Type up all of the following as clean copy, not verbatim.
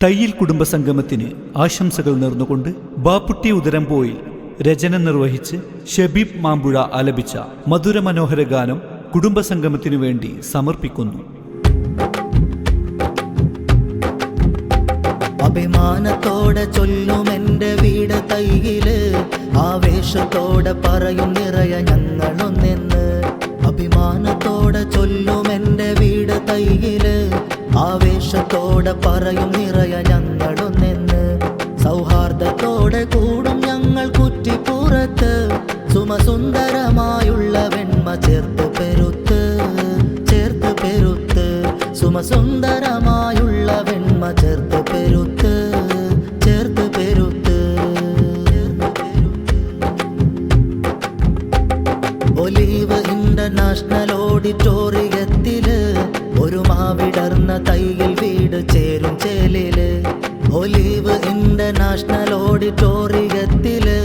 തയ്യിൽ കുടുംബസംഗമത്തിന് ആശംസകൾ നേർന്നുകൊണ്ട് ബാപ്പുട്ടി ഉദരംപോയിൽ രചന നിർവഹിച്ച് ഷബീബ് മാമ്പുഴ ആലപിച്ച മധുരമനോഹര ഗാനം കുടുംബസംഗമത്തിനു വേണ്ടി സമർപ്പിക്കുന്നു. അഭിമാനത്തോടെ ചൊല്ലും എൻ്റെ വീട് തൈയില്, ആവേശത്തോടെ പറയും നിറയ ഞങ്ങളൊന്നെന്ന്. അഭിമാനത്തോടെ ചൊല്ലും എൻ്റെ വീട് തൈയില്, ആവേശത്തോടെ പറയും നിറയ ഞങ്ങളൊന്നെന്ന്. സൗഹാർദ്ദത്തോടെ കൂടും ഞങ്ങൾ കുറ്റിപ്പുറത്ത്, സുമസുന്ദരമായുള്ള വെണ്മ ചേർത്ത് പെരുത്ത് ചേർത്ത് പെരുത്ത്, സുമസുന്ദരമായുള്ള വെണ്മ ചേർത്ത് പെരുത്ത് ചേർത്ത് പെരുത്ത്. ഒലീവ് ഇന്റർനാഷണൽ ഓഡിറ്റോറിയത്തില് ഒരു മാവിടർന്ന തൈയിൽ വീട് ചേരും ചേലില്. ഒലീവ് ഇന്റർനാഷണൽ ഓഡിറ്റോറിയത്തില്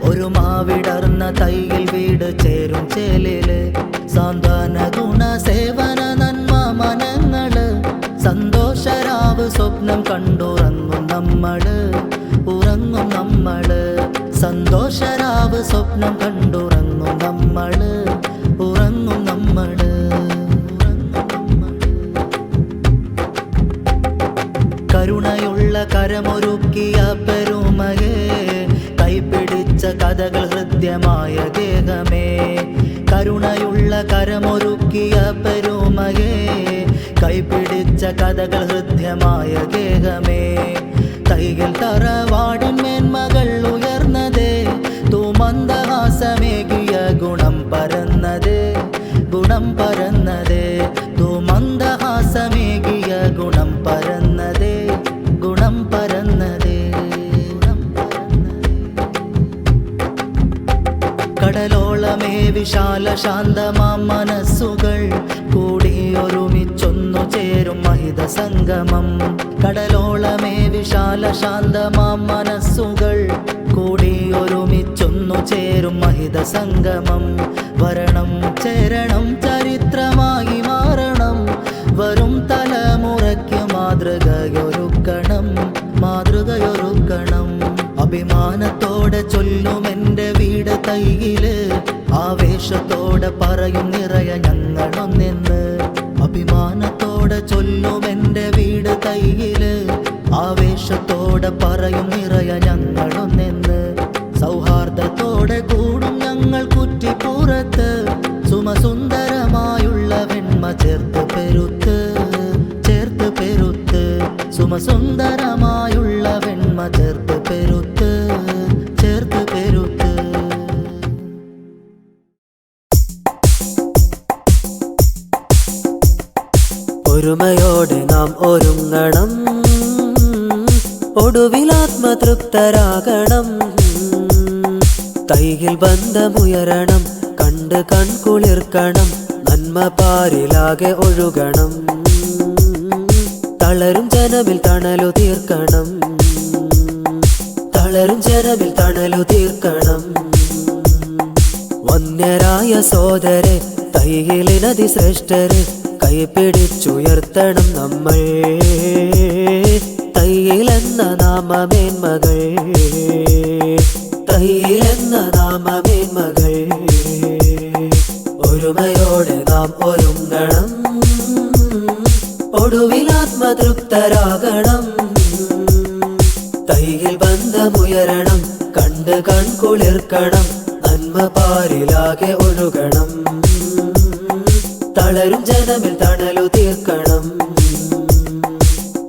ഒരു മാവിടർന്ന തൈയിൽ വീട് ചേരും ചേലില്. സാന്ത്വന ഗുണ സേവന നന്മ മനങ്ങള്, സന്തോഷരാവ് സ്വപ്നം കണ്ടുറങ്ങും നമ്മള് ഉറങ്ങും നമ്മള്. സന്തോഷരാവ് സ്വപ്നം കണ്ടുറങ്ങും നമ്മള് ഉറങ്ങും നമ്മള്. കരുണയുള്ള കരമൊരുക്കിയ പെരുമകേ, കൈപിടിച്ച കഥകൾ ഹൃദ്യമായ ഗേഹമേ. കരുണയുള്ള കരമൊരുക്കിയ പെരുമകേ, കൈപിടിച്ച കഥകൾ ഹൃദ്യമായ ഗേഹമേ. തൈകൾ തറവാടിൻ മേന്മകൾ ഉയർന്നതേ, തൂമന്ദഹാസമേകിയ ഗുണം പരന്നതേ ഗുണം പരന്നതേ. തൂമന്ദഹാസമേകിയ ഗുണം പരന്നതേ ഗുണം പരന്നതേ. കടലോളമേ വിശാല ശാന്തമാം മനസ്സുകൾ കൂടി ഒരുമിച്ചൊന്നു ചേരും മഹിത സംഗമം. കടലോളമേ വിശാല ശാന്തമാം മനസ്സുകൾ കൂടി ഒരുമിച്ചൊന്നു ചേരും മഹിത സംഗമം. വരണം ചേരണം ചരിത്രമായി മാറണം, വരും തലമുറയ്ക്ക് മാതൃകയൊരുക്കണം മാതൃകയൊരുക്കണം. അഭിമാനത്തോടെ ചൊല്ലും എൻ്റെ വീട് തൈയില്, ആവേശത്തോടെ പറയും നിറയ ഞങ്ങളൊന്നെന്ന്. അഭിമാനത്തോടെ ചൊല്ലും എൻ്റെ വീട് തൈയില്, ആവേശത്തോടെ പറയും നിറയ ഞങ്ങളൊന്നെന്ന്. സൗഹാർദ്ദത്തോടെ കൂടും ഞങ്ങൾ കുറ്റിപ്പുറത്ത്, സുമസുന്ദരമായുള്ള വെണ്മ ചേർത്ത് പെരുത്ത് ചേർത്ത് പെരുത്ത്, സുമസുന്ദരമായുള്ള വെണ്മ ചേർത്ത് പെരുത്ത് ചേർത്ത് പെരുത്ത്. ഒരുമയോടെ നാം ഒരുങ്ങണം, ഒടുവിൽ ആത്മതൃപ്തരാകണം. തൈയിൽ ബന്ധമുയരണം, കണ്ട് കൺകുളിർക്കണം, നന്മ പാരിലാകെ ഒഴുകണം. തളരും ജനമിൽ തണലു തീർക്കണം, തളരും ജനമിൽ തണലു തീർക്കണം. വന്യരായ സോദരെ തൈയിലിനതി ശ്രേഷ്ഠരെ, കൈപിടിച്ചുയർത്തണം നമ്മൾ തൈയിലെന്ന നാമമേന്മകൾ, തൈയിലെന്ന നാമമേന്മകൾ. ഒരുമയോടെ നാം ഒരുങ്ങണം, ഒടുവിൽ ആത്മതൃപ്തരാകണം. തൈയിൽ ബന്ധമുയരണം, കണ്ട് കൺകുളിർക്കണം, നന്മ പാരിലാകെ ഒഴുകണം. തളരും ജനമിൽ തണലു തീർക്കണം,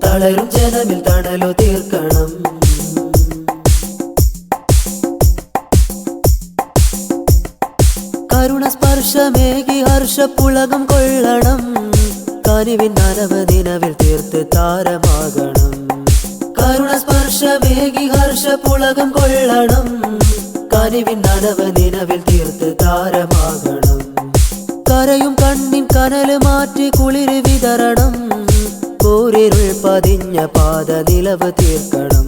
തളരും ജനമിൽ തണലു തീർക്കണം. കരുണസ്പർശമേകി ഹർഷപ്പുളകം കൊള്ളണം, കനിവിൻ നനവദിനവിൽ തീർത്ത് താരമാകണം. കരുണസ്പർശമേകി ഹർഷപ്പുളകം കൊള്ളണം, കനിവിൻ നനവദിനവിൽ തീർത്ത് താരമാകണം. കരയും കണ്ണിൻ കനല് മാറ്റി കുളിര് വിതരണം, കൂരിരുൾ പതിഞ്ഞ പാത നിലവ് തീർക്കണം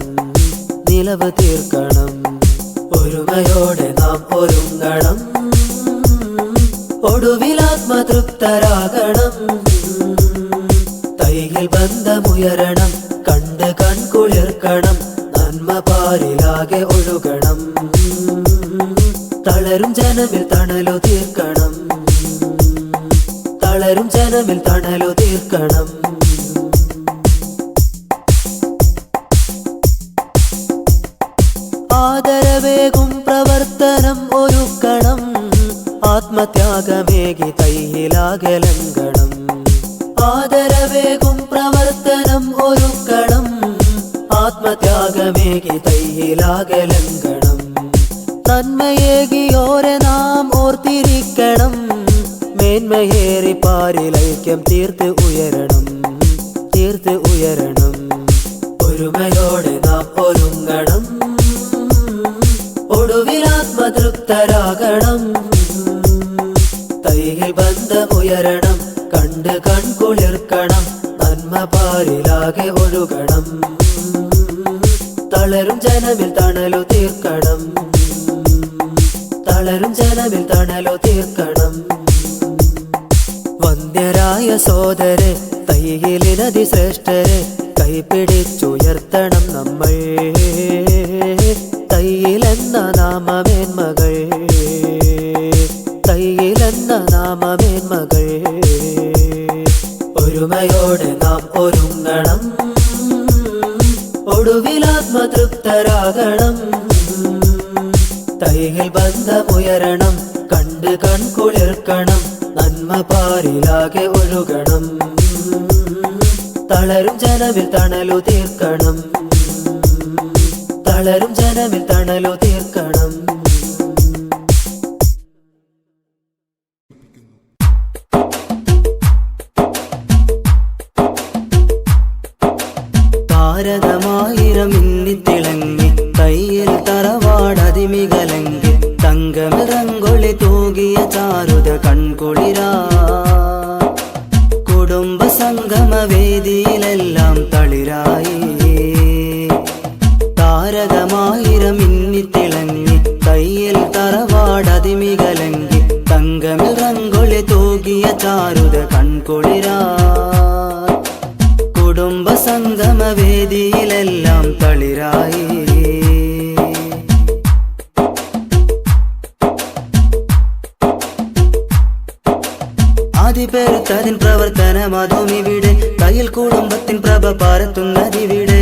നിലവ് തീർക്കണം. ഒരുമയോടെ നാം ഒരുങ്ങണം, ഒടുവിൽ ആത്മതൃപ്തരാകണം. തൈയിൽ ബന്ധമുയരണം, കണ്ട് കണ്ട് കൺകുളിർക്കണം, നന്മ പാരിലാകെ ഒഴുകണം. തളരും ജനമിൽ തണലു തീർക്കണം, തളരും ജനമിൽ തണലു തീർക്കണം. ആദരവേകും പ്രവർത്തനം ഒരുക്കണം, ആത്മത്യാഗമേകി തൈയിലാകെ ലംഘനം. ആദരവേകും പ്രവർത്തനം ഒരുക്കണം, ആത്മത്യാഗമേകി തൈയിലാകെ ലംഘനം. നന്മയേകിയോരെ നാം ഓർത്തിരിക്കണം, മേന്മയേറി പാരിലൈക്യം തീർത്ത് ഉയരണം, തീർത്ത് ഉയരണം. ഒരുമയോടെ നാം ഒരുങ്ങണം, ഒടുവിലാത്മതൃപ്തരാകണം. തൈയിൽ ബന്ധമുയരണം, കണ്ട് കൺകുളിർക്കണം, നന്മ പാരിലാകെ ഒഴുകണം. തളരും ജനമിൽ തണലു തീർക്കണം, തളരും ജനമിൽ തണലു തീർക്കണം. വന്ദ്യരായ സോദരെ, തൈയിലിനതി ശ്രേഷ്ഠരെ, കൈപിടിച്ചുയർത്തണം നമ്മൾ തൈയിലെന്ന നാമമേന്മകൾ, തൈയിലെന്ന നാമമേന്മകൾ. ഒരുമയോടെ നാം ഒരുങ്ങണം, ഒടുവിലാത്മതൃപ്തരാകണം. തൈയിൽ ബന്ധമുയരണം, കണ്ട് കൺകുളിർക്കണം, നന്മ പാരിലാകെ ഒഴുകണം. തളരും ജനമിൽ തണലു തീർക്കണം, തളരും ജനമിൽ തണലു തീർക്കണം. താരകമായിരം മിന്നിത്തിളങ്ങി, തൈയിൽ തറവാടതിമികലങ്കി, തങ്കമിറങ്കൊളി തൂകിയ ചാരുത കൺകുളിരാ. കുടുംബ സംഗമവേദിയിലെല്ലാം തളിരായി. താരകമായിരം മിന്നിത്തിളങ്ങി, തൈയിൽ തറവാടതിമികലങ്കി, തങ്കമിറങ്കൊളി തൂകിയ ചാരുത കൺകുളിരാ. കുടുംബ സംഗമവേദിയിലെല്ലാം തളിരായി. ആദിപെരുത്തതിൻ പ്രവർത്തനമതും ഇവിടെ, തയ്യൽ കുടുംബത്തിൻ പ്രഭ പരത്തുന്നതിവിടെ.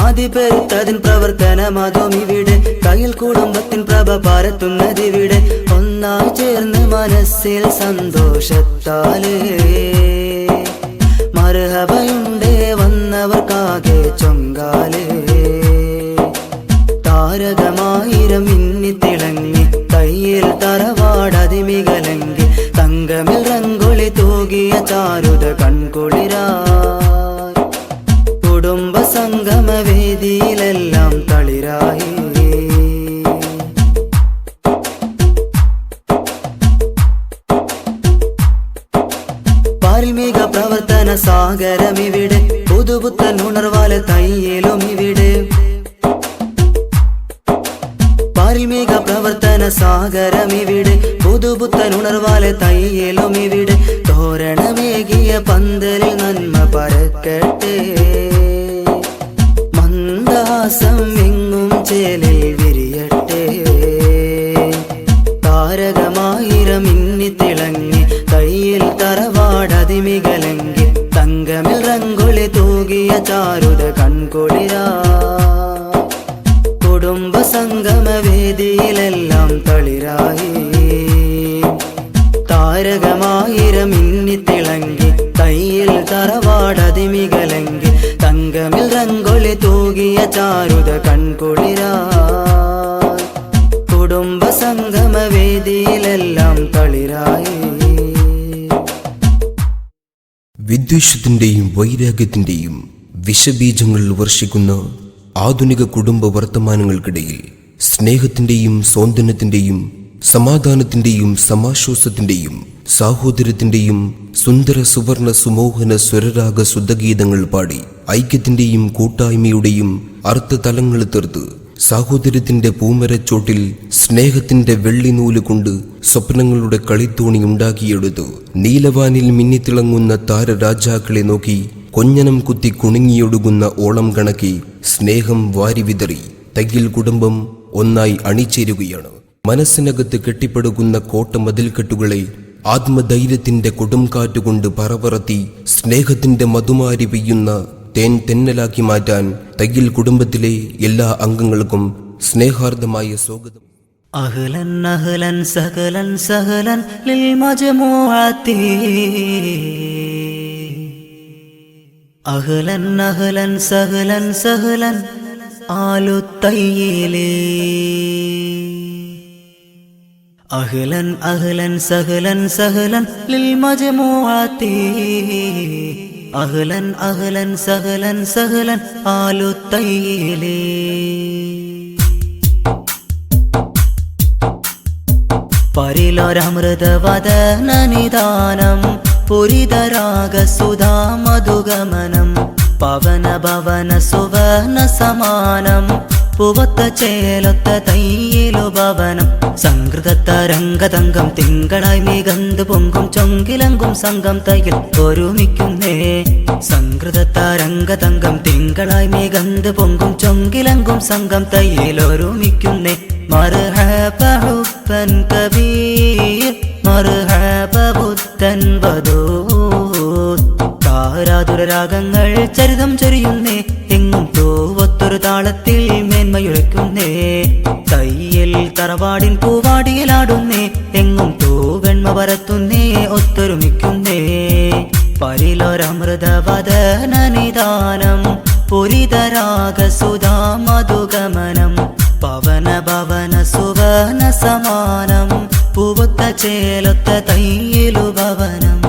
ആദിപെരുത്തതിൻ പ്രവർത്തനമതും ഇവിടെ, തയ്യൽ കുടുംബത്തിൻ പ്രഭ പരത്തുന്നതിവിടെ. ഒന്നായി ചേർന്ന് മനസ്സിൽ സന്തോഷത്താലേ മർഹബയുണ്ടേ വന്നവർക്കാകെ ചൊങ്കാലേ. താരകമായിരം മിന്നിത്തിളങ്ങി, തയ്യിൽ തറവാടതിമികലങ്കി, തങ്കമിൽ റങ്കൊളി തൂകിയ ചാരുത കൺകുളിരാ. കുടുംബ സംഗമവേദിയിലെല്ലാം തളിരായി. പാരിൽമിക പ്രവർത്തന സാഗരമിവിടെ, പുതുപുത്തൻ ഉണർവാലെ തയ്യലും ഇവിടെ. പാരിൽമിക പ്രവർത്തന സാഗരമിവിടെ, പുതുപുത്തൻ ഉണർവാലെ തയ്യലും ഇവിടെ. തോരണമേകിയ പന്തലിൽ നന്മ പരക്കട്ടെ, മന്ദഹാസം എങ്ങും ചേലിൽ വിരിയട്ടെ. താരകമായിരം മിന്നിത്തിളങ്ങി, തയ്യിൽ തറവാടതിമികലങ്കി, തങ്കമിൽ റങ്കൊളി തൂകിയ ചാരുത കൺകുളിരാ. കുടുംബ സംഗമവേദിയിലെല്ലാം തളിരായി. താരകമായിരം മിന്നിത്തിളങ്ങി, തയ്യിൽ തറവാടതിമികലങ്കി, തങ്കമിൽ റങ്കൊളി തൂകിയ ചാരുത കൺകുളിരാ. കുടുംബ സംഗമവേദിയിലെല്ലാം തളിരായി. വിദ്വേഷത്തിന്റെയും വൈരാഗ്യത്തിന്റെയും വിഷബീജങ്ങൾ വർഷിക്കുന്ന ആധുനിക കുടുംബ വർത്തമാനങ്ങൾക്കിടയിൽ സ്നേഹത്തിന്റെയും സൗന്ദര്യത്തിന്റെയും സമാധാനത്തിന്റെയും സമാശ്വാസത്തിന്റെയും സാഹോദര്യത്തിന്റെയും സുന്ദര സുവർണ സുമോഹന സ്വരരാഗ ശുദ്ധഗീതങ്ങൾ പാടി ഐക്യത്തിന്റെയും കൂട്ടായ്മയുടെയും അർത്ഥതലങ്ങൾ തീർത്ത് സാഹോദര്യത്തിന്റെ പൂമരച്ചോട്ടിൽ സ്നേഹത്തിന്റെ വെള്ളിനൂല് കൊണ്ട് സ്വപ്നങ്ങളുടെ കളിത്തോണി ഉണ്ടാക്കിയെടുത്തു നീലവാനിൽ മിന്നിത്തിളങ്ങുന്ന താരരാജാക്കളെ നോക്കി കൊഞ്ഞനം കുത്തി കുണുങ്ങിയൊടുങ്ങുന്ന ഓളം കണക്കി സ്നേഹം വാരിവിതറി തയ്യൽ കുടുംബം ഒന്നായി അണിചേരുകയാണ്. മനസ്സിനകത്ത് കെട്ടിപ്പടുക്കുന്ന കോട്ട മതിൽക്കെട്ടുകളെ ആത്മധൈര്യത്തിന്റെ കൊടുംകാറ്റുകൊണ്ട് പറപറത്തി സ്നേഹത്തിന്റെ മധുമാരി പെയ്യുന്ന തേൻ തെന്നലാക്കി മാറ്റാൻ തയ്യൽ കുടുംബത്തിലെ എല്ലാ അംഗങ്ങൾക്കും സ്നേഹാർദ്ദമായ സ്വാഗതം. أهلا أهلا سهلا سهلا للمجموعة أهلا أهلا سهلا سهلا آل الطيل أهلا أهلا سهلا سهلا للمجموعة أهلا أهلا سهلا سهلا آل الطيل പരിലോരമൃതവദനനിദാനം പുരിതരാഗസുധാ മധുഗമനം പവന ഭവന സുവന സമാനം പുവത്ത ചേലൊത്ത തയ്യിലു ഭവനം സംകൃതത്തരംഗതങ്കം തിങ്കളായി മികந்து പൊങ്കും ചൊങ്കിലങ്കും സംഘം തയ്യിൽ ഒരുമിക്കുന്നേ സംകൃതത്തരംഗതങ്കം തിങ്കളായി മികந்து പൊങ്കും ചൊങ്കിലങ്കും സംഘം തയ്യിൽ ഒരുമിക്കുന്നേ മർഹബ ഹുബ്ബൻ കബീർ മർഹബ ബുദ്ധൻ വദൂദ് താരാതുരരാഗങ്ങൾ ചരിതം ചൊരിയുന്നേ എങ്ങും തൂവത്തൊരു താളത്തിൽ മേന്മയുഴയ്ക്കുന്നേ തയ്യൽ തറവാടിൻ പൂവാടിയിലാടുന്നേ എങ്ങും തൂവെണ്മ പരത്തുന്നേ ഒത്തൊരുമിക്കുന്നേ പരിലോരമൃതവദനനിദാനം പുരിതരാഗസുധാ മധുഗമനം പവന ഭവന സുവന സമാനം പൂവൊത്ത ചേലൊത്ത തയ്യിലു ഭവനം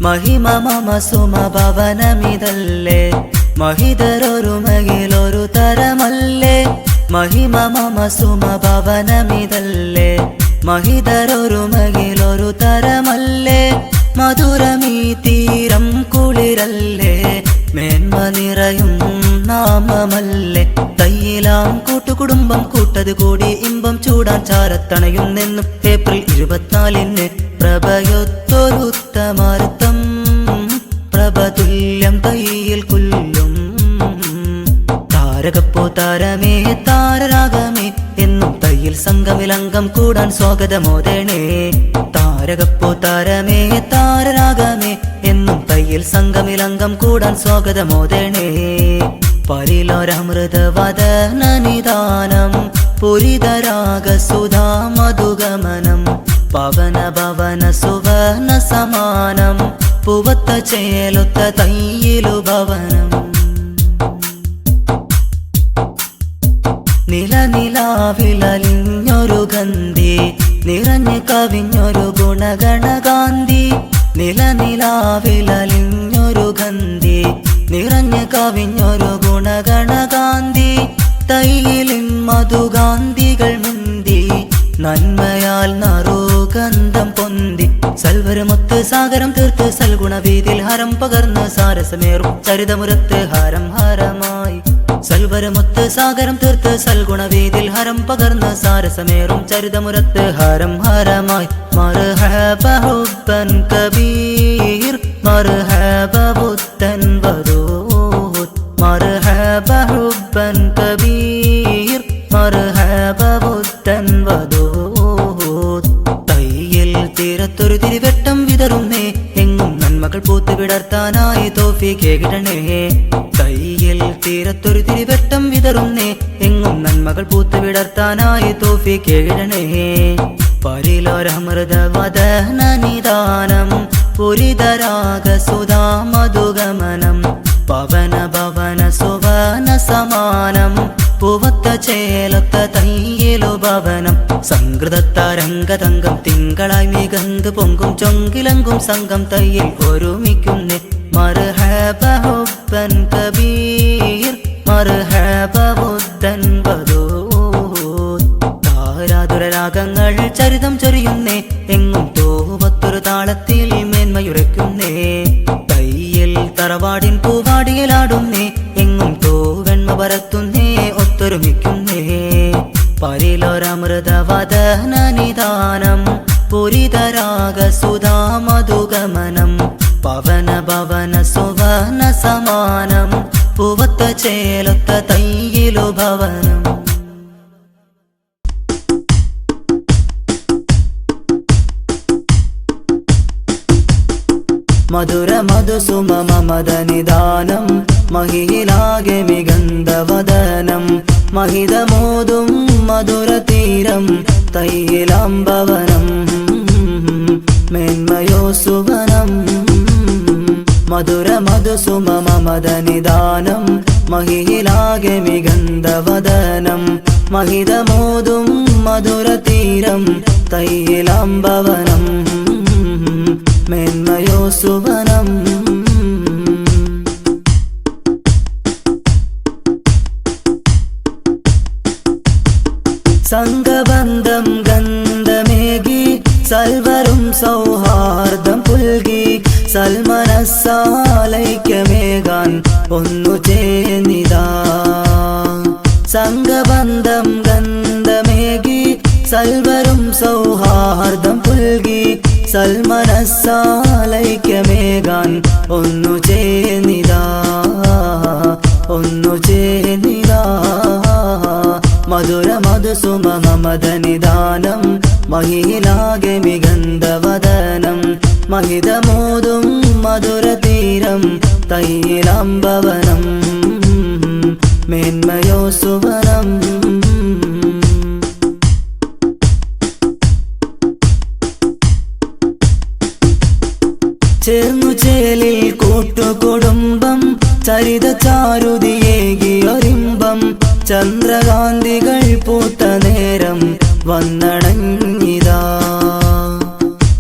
മഹിമ മമ സുമ ഭവനമിതല്ലേ മഹിതരൊരു മകിലൊരു തരമല്ലേ മഹിമ മമ സുമ ഭവനമിതല്ലേ മഹിതരൊരു മകിലൊരു തരമല്ലേ മധുരമീ തീരം കുളിരല്ലേ മേന്മ നിറയും നാമമല്ലേ തയ്യിലാം കൂട്ടുകുടുംബം കൂട്ടത് കൂടി ഇമ്പം ചൂടാൻ ചാരത്തണയുന്നെന്നും ഏപ്രിൽ 24 പ്രഭയൊത്തൊരുത്തമാർത്തം പ്രഭതുല്യം തയ്യിൽ കൊല്ലും താരകപ്പോ താരമേ താരരാഗമേ എന്നും തയ്യിൽ സംഗമിലംഗം കൂടാൻ സ്വാഗതമോദേണേ താരകപ്പോ താരമേ താരരാഗമേ എന്നും തയ്യിൽ സംഗമിലംഗം കൂടാൻ സ്വാഗതമോദേണേ പരിലോരമൃതവദനനിദാനം പുരിതരാഗസുധാ മധുഗമനം പവന ഭവന സുവന സമാനം പുവത്ത ചേലൊത്ത തയ്യിലു ഭവനം നിലനിലാവിലലിഞ്ഞൊരു ഗന്ധി നിറഞ്ഞു കവിഞ്ഞൊരു ഗുണഗണകാന്തി നിലനിലാവിലലിഞ്ഞൊരു ഗന്ധി നിറഞ്ഞു കവിഞ്ഞൊരു ഗുണഗണകാന്തി തയ്യിലിൻ മധുഗാന്ധികൾ മുന്തി നന്മയാൽ നറുഗന്ധം പൊന്തി സൽവരമൊത്ത് സാഗരം തീർത്ത് സൽഗുണവീതിൽ ഹരം പകർന്ന് സാരസമേറും ചരിതമുരത്ത് ഹരം ഹരമായി സൽവരമൊത്ത് സാഗരം തീർത്ത് സൽഗുണവീതിൽ ഹരം പകർന്ന് സാരസമേറും ചരിതമുരത്ത് ഹരം ഹരമായി മർഹബ ഹുബ്ബൻ കബീർ മർഹബ ബുദ്ധൻ വദൂദ് മർഹബ ഹുബ്ബൻ കബീർ മർഹബ ബുദ്ധൻ വദൂദ് തയ്യൽ തീരത്തൊരു തിരിവെട്ടം വിതറുന്നേ എങ്ങും നന്മകൾ പൂത്ത് വിടർത്താനായി തൗഫീഖ് കിട്ടണേ തയ്യൽ തീരത്തൊരു തിരിവെട്ടം വിതറുന്നേ എങ്ങും നന്മകൾ പൂത്ത് വിടർത്താനായി തൗഫീഖ് കിട്ടണേ പരിലോരമൃതവദനനിദാനം പുരിതരാഗസുധാ മധുഗമനം പവന ഭവന സുവന സമാനം പൂവത്ത ചേലൊത്ത തയ്യിലു ഭവനം സംകൃതത്തരംഗതങ്കം തിങ്കളായി മികந்து പൊങ്കും ചൊങ്കിലങ്കും സംഘം തയ്യിൽ ഒരുമിക്കുന്നേ മർഹബ ഹുബ്ബൻ കബീർ മർഹബ ബുദ്ധൻ വദൂദ് താരാതുരരാഗങ്ങൾ ചരിതം ചൊരിയുന്നേ എങ്ങും തൂവത്തൊരു താളത്തിൽ മേന്മയുറയ്ക്കുന്നേ തയ്യൽ തറവാടിൻ പൂവാടിയിലാടുന്നേ എങ്ങും തൂവെണ്മ പരത്തുന്നേ ഒത്തൊരുമിക്കുന്നേ പരിലോരമൃതവദനനിദാനം പുരിതരാഗ സുധാമധുഗമനം പവന ഭവന സുവന സമാനം പൂവത്ത ചേലൊത്ത തയ്യിലു ഭവനം മധുര മധുസുമ മമദനിദാനം മഹിയിലാകെ മികന്ധവദനം മഹിതമോതും മധുര തീരം തയ്യിലാംബവനം മേന്മയോ സുവനം മധുര മധുസുമ മമദനിദാനം മഹിയിലാകെ മികന്ധവദനം മഹിതമോതും മധുര തീരം തയ്യിലാംബവനം മേന്മയോ സുവനം സംഗബന്ധം ഗന്ധമേകി സൽവരും സൗഹാർദ്ദം പുൽകി സൽമനസ്സാലൈക്യമേകാൻ ഒന്നു ചേർന്നിതാ സംഗബന്ധം ഗന്ധമേകി സൽവരും സൗഹാർദ്ദം പുൽകി സൽമനസ്സാലൈക്യമേകാൻ ഒന്നു ചേർന്നിതാ ഒന്നു ചേർന്നിതാ മധുര മധുസുമ മമദനിദാനം മഹിയിലാകെ മികന്ധവദനം മഹിതമോതും മധുര തീരം തയ്യിലാംബവനം മേന്മയോ സുവനം ചേർന്നു ചേലിൽ കൂട്ടുകുടുംബം ചരിത ചാരുതിയേകിയൊരിമ്പം ചന്ദ്രകാന്തികൾ പൂത്ത നേരം വന്നണഞ്ഞിതാ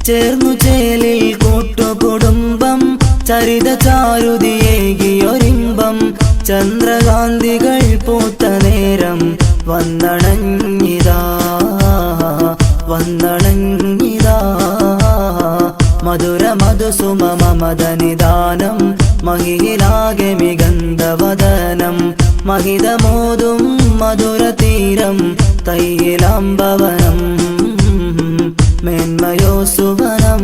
ചേർന്നു ചേലിൽ കൂട്ടുകുടുംബം ചരിത ചാരുതിയേകിയൊരിമ്പം ചന്ദ്രകാന്തികൾ പൂത്ത നേരം വന്നണഞ്ഞിതാ വന്നണഞ്ഞിതാ മധുര മധുസുമ മമദനിദാനം മഹിയിലാകെ മികന്ധവദനം മഹിതമോതും മധുര തീരം തയ്യിലാംബവനം മേന്മയോ സുവനം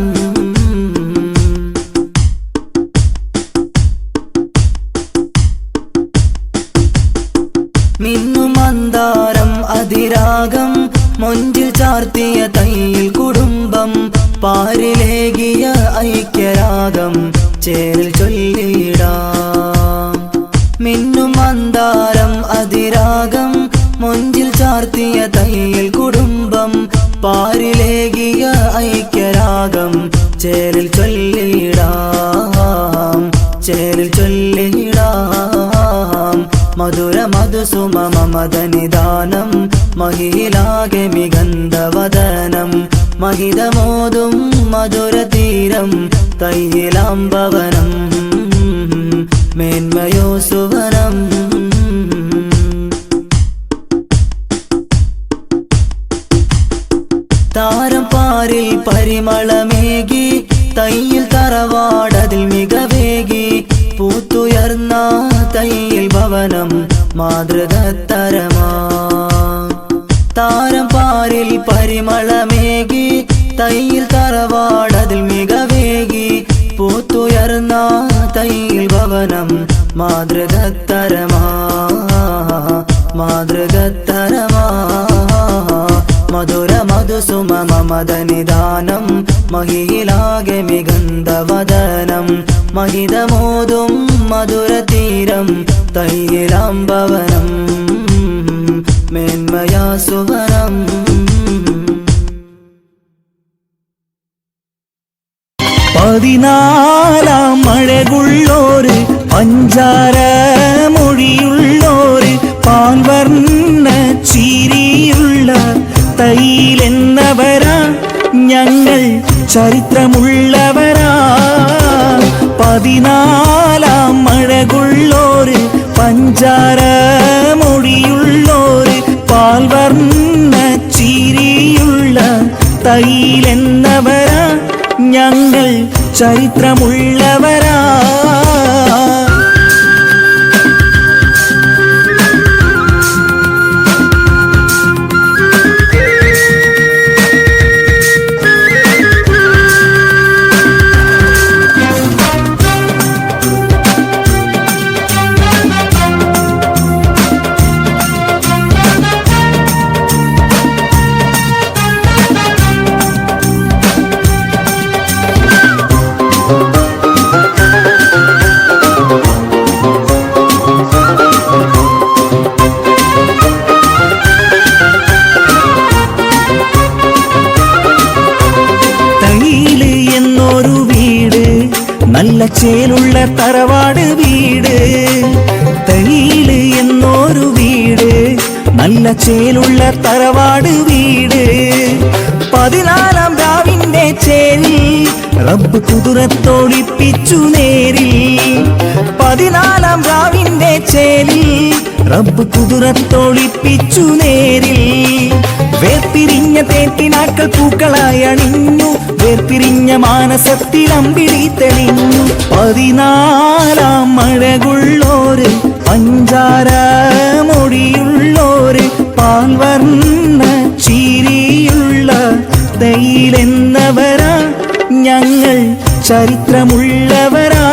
മിന്നുമന്ദാരം അതിരാഗം മൊഞ്ചിൽ ചാർത്തിയ തയ്യിൽ കുടുംബം പാരിലേകിയ ഐക്യരാഗം ചേരിൽ ചൊല്ലിടാം മിന്നുമന്ദാരം അതിരാഗം മൊഞ്ചിൽ ചാർത്തിയ തയ്യിൽ കുടുംബം പാരിലേകിയ ഐക്യരാഗം ചേരിൽ ചൊല്ലിടാം ചേരിൽ ചൊല്ലിടാം മധുര മധുസുമ മമദനിദാനം മഹിയിലാകെ മികന്ധവദനം മഹിതമോതും മധുര തീരം തയ്യിലാംബവനം മേന്മയോ സുവനം താരം പാരിൽ പരിമളമേകി തയ്യിൽ തറവാടതിൽ മികവേകി പൂത്തുയർന്ന തയ്യിൽ ഭവനം മാതൃകത്തരമാ താരം പാരിൽ പരിമളമേകി തയ്യിൽ തറവാടതിൽ മികവേകി പൂത്തുയർന്ന തയ്യിൽ ഭവനം മാതൃകത്തരമാ മാതൃകത്തരമാ മധുര മധുസുമ മമദനിദാനം മഹിയിലാകെ മികന്ധവദനം മഹിതമോതും മധുര തീരം തയ്യിലാംബവനം മേന്മയാ സുവനം പതിനാലാം മഴകുള്ളോര് പഞ്ചാര മൊഴിയുള്ളോര് പാൽവർണ്ണ ചിരിയുള്ള തൈലെന്നവരാ ഞങ്ങൾ ചരിത്രമുള്ളവരാ പതിനാലാം മഴകുള്ളോര് പഞ്ചാര മൊഴിയുള്ളോര് പാൽവർണ്ണ ചിരിയുള്ള തൈലെന്നവരാ ഞങ്ങൾ ചരിത്രമുള്ളവരാ നല്ല ചേലുള്ള തറവാട് വീട്, തയ്യില് എന്നൊരു വീട്, നല്ല ചേലുള്ള തറവാട് വീട്. 14-ാം രാവിന്റെ ചേരിൽ റബ്ബ് കുതിരത്തോളിപ്പിച്ചു നേരിൽ. 14-ാം രാവിന്റെ ചേരിൽ റബ്ബ് കുതിരത്തോളിപ്പിച്ചു നേരിൽ. വേർപിരിഞ്ഞ തേട്ടിനാക്കൾ പൂക്കളായി അണിഞ്ഞു, വേർപിരിഞ്ഞ മാനസത്തിൽ അമ്പിളി തെളിഞ്ഞു. 14-ാം മഴകുള്ളോര് പഞ്ചാര മൊഴിയുള്ളോര് പാൽവർണ്ണ ചിരിയുള്ള തൈലെന്നവരാ ഞങ്ങൾ ചരിത്രമുള്ളവരാ.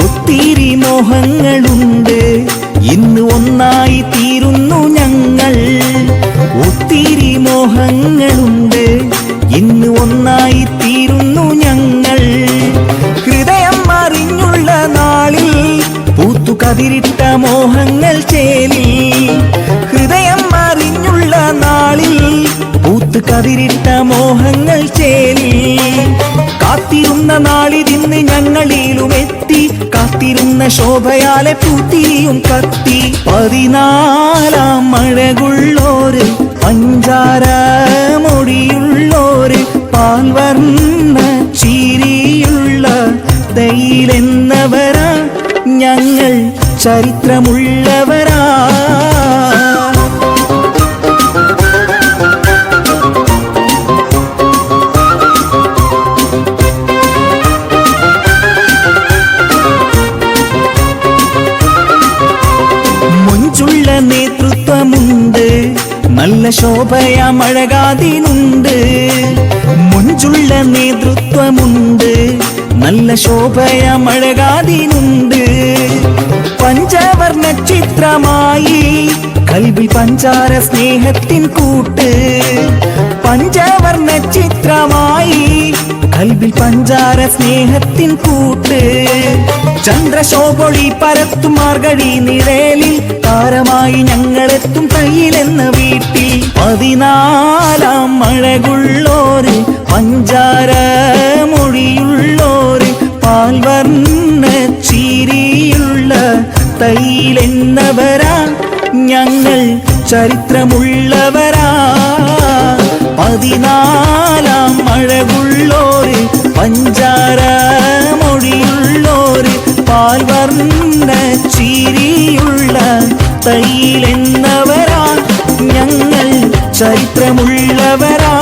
ഒത്തിരി മോഹങ്ങളുണ്ട്, ഇന്ന് ഒന്നായി തീരുന്നു ഞങ്ങൾ. ഒത്തിരി മോഹങ്ങളുണ്ട്, ഇന്ന് ഒന്നായി തീരുന്നു ഞങ്ങൾ. ഹൃദയം അറിഞ്ഞുള്ള നാളിൽ പൂത്തു കതിരിട്ട മോഹങ്ങൾ ചേലി. ഹൃദയം അറിഞ്ഞുള്ള നാളിൽ പൂത്തു കതിരിട്ട മോഹങ്ങൾ ചേലി. കാത്തിരുന്ന നാളിതിന്ന് ഞങ്ങളിലുമെത്തി, കാത്തിരുന്ന ശോഭയാലെ പൂത്തിരിയും കത്തി. 14-ാം മഴകുള്ളോര് പഞ്ചാര മൊഴിയുള്ളോര് പാൽവർണ്ണ ചിരിയുള്ള തൈലെന്നവരാ ഞങ്ങൾ ചരിത്രമുള്ളവരാ. മൊഞ്ചുള്ള നേതൃത്വമുണ്ട്, നല്ല ശോഭയാം അഴകാതിനുണ്ട്. മൊഞ്ചുള്ള നേതൃത്വമുണ്ട്, നല്ല ശോഭയാം അഴകാതിനുണ്ട്. പഞ്ചവർണ്ണ ചിത്രമായി കൽബിൽ പഞ്ചാര സ്നേഹത്തിൻ കൂട്ട്. പഞ്ചവർണ്ണ ചിത്രമായി കൽബിൽ പഞ്ചാര സ്നേഹത്തിൻ കൂട്ട്. ചന്ദ്രശോഭൊളി പരത്തും മാർഗഴി നിഴലിൽ താരമായി ഞങ്ങളെത്തും തയ്യിലെന്ന വീട്ടിൽ. 14-ാം മഴകുള്ളോര് പഞ്ചാര മൊഴിയുള്ളോര് പാൽവർണ്ണ ചിരിയുള്ള തൈലെന്നവരാ ഞങ്ങൾ ചരിത്രമുള്ളവരാ. 14-ാം മഴകുള്ളോര് പഞ്ചാര മൊഴിയുള്ളോര് പാൽവർണ്ണ ചിരിയുള്ള തൈലെന്നവരാ ഞങ്ങൾ ചരിത്രമുള്ളവരാ.